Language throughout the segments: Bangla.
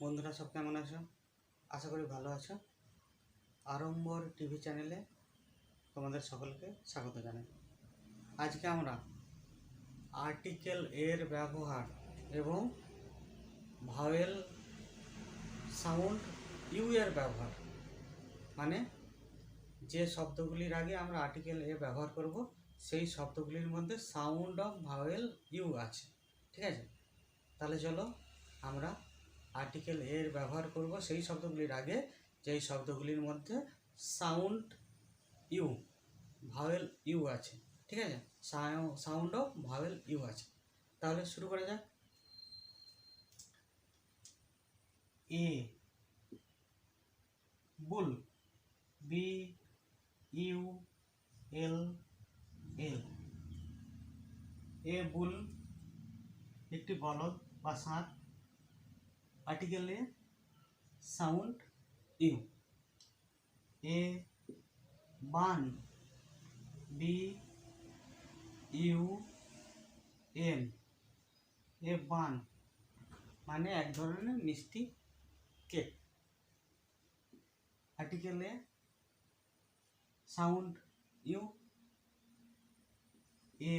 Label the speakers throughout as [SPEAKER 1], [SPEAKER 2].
[SPEAKER 1] বন্ধুরা সব কেমন আছো? আশা করি ভালো আছো। আড়ম্বর টিভি চ্যানেলে তোমাদের সকলকে স্বাগত জানাই। আজকে আমরা আর্টিকেল এর ব্যবহার এবং ভাওয়েল সাউন্ড ইউ এর ব্যবহার, মানে যে শব্দগুলির আগে আমরা আর্টিকেল এ ব্যবহার করব সেই শব্দগুলির মধ্যে সাউন্ড অফ ভাওয়েল ইউ আছে। ঠিক আছে, তাহলে চলো আমরা আর্টিকেল এর ব্যবহার করব সেই শব্দগুলির আগে যেই শব্দগুলির মধ্যে সাউন্ড ইউ ভাওয়েল ইউ আছে। ঠিক আছে, সাউন্ড অফ ভাওয়েল ইউ আছে। তাহলে শুরু করা যাক। এ বুল, বি ইউ এল এল। এ বুল একটি বলদ বা ষাঁড়, article a sound U. A bun, B U N. A bun মানে এক ধরনের মিষ্টি cake, article a sound U. A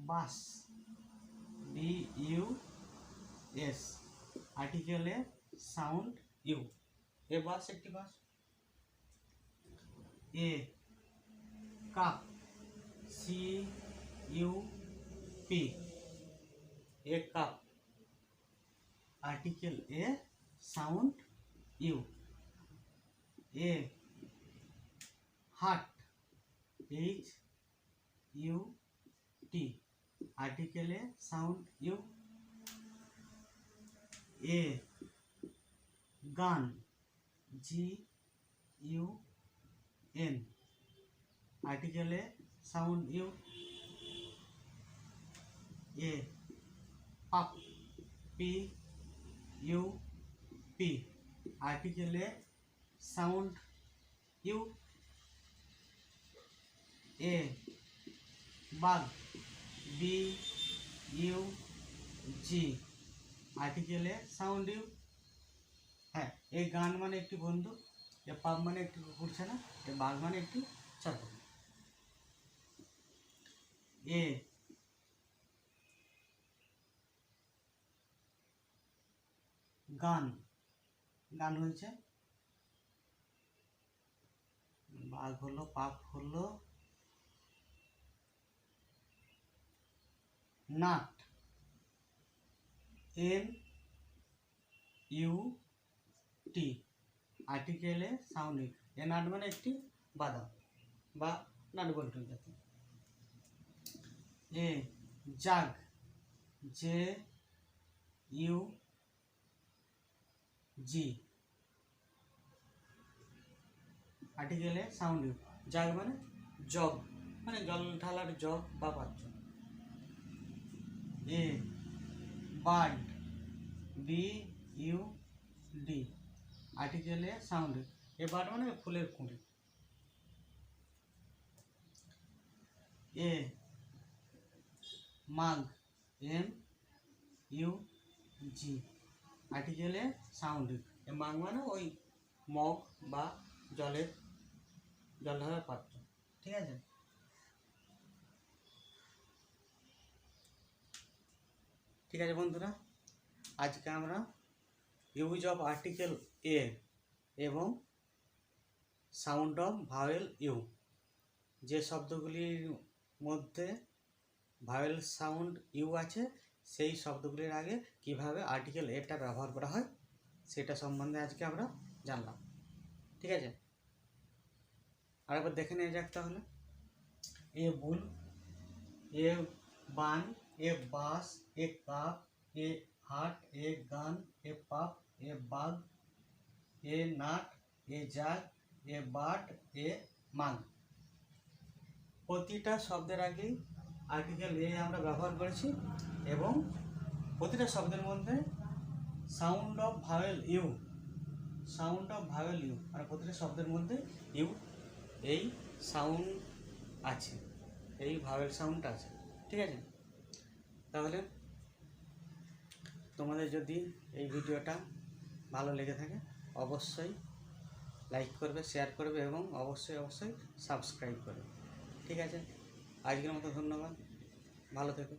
[SPEAKER 1] bus, B U S, article a sound U. A bus একটি bus. A cup, C U P, a cup, article a sound U. A hut, H U T, article a sound U. A gun, G U N, article a sound U. A pup, P U P, article a sound U. A bug, B U G, article a sound U. হ্যাঁ, এই গান মানে একটি বন্ধু, এ পাপ মানে একটি কুকুরছানা, এ বাঘ মানে একটি চাতক। এ গান, গান হয়েছে, বাঘ হলো, পাপ হলো, nut, N U T, article a sound U. A nut মানে একটি বাদাম বা নাটবল্টু জাতীয়। A jug, J U G, article a sound U. Jug মানে জগ, মানে জল ঢালার জগ বা পাত্র। A bud, B U D, article a sound U. A bud মানে ফুলের কুঁড়ি। A mug, M U G, article a sound U. A mug মানে ওই মগ বা জল ঢালার পাত্র। ঠিক আছে, ঠিক আছে বন্ধুরা, আজকে আমরা ইউজ অফ আর্টিকেল এ এবং সাউন্ড অফ ভাওয়েল ইউ, যে শব্দগুলির মধ্যে ভাওয়েল সাউন্ড ইউ আছে সেই শব্দগুলির আগে কিভাবে আর্টিকেল এটা ব্যবহার করা হয় সেটা সম্বন্ধে আজকে আমরা জানলাম। ঠিক আছে, আরেকবার দেখে নিয়ে যাক তাহলে। এ বুল, এ বান, এ বাস, এ কাপ, এ হাট, এ gun, a pup, a bug, a nut, a jug, a but, a man. প্রতিটা শব্দের আগেই আর্টিকেল এ আমরা ব্যবহার করেছি এবং প্রতিটা শব্দের মধ্যে sound of vowel you, sound of vowel you মানে প্রতিটা শব্দের মধ্যে ইউ এই সাউন্ড আছে, এই ভাওয়েল সাউন্ড আছে। ঠিক আছে, তাহলে তোমাদের যদি এই ভিডিওটা ভালো লেগে থাকে অবশ্যই লাইক করবে, শেয়ার করবে এবং অবশ্যই সাবস্ক্রাইব করবে। ঠিক আছে, আজকের মতো ধন্যবাদ, ভালো থেকো।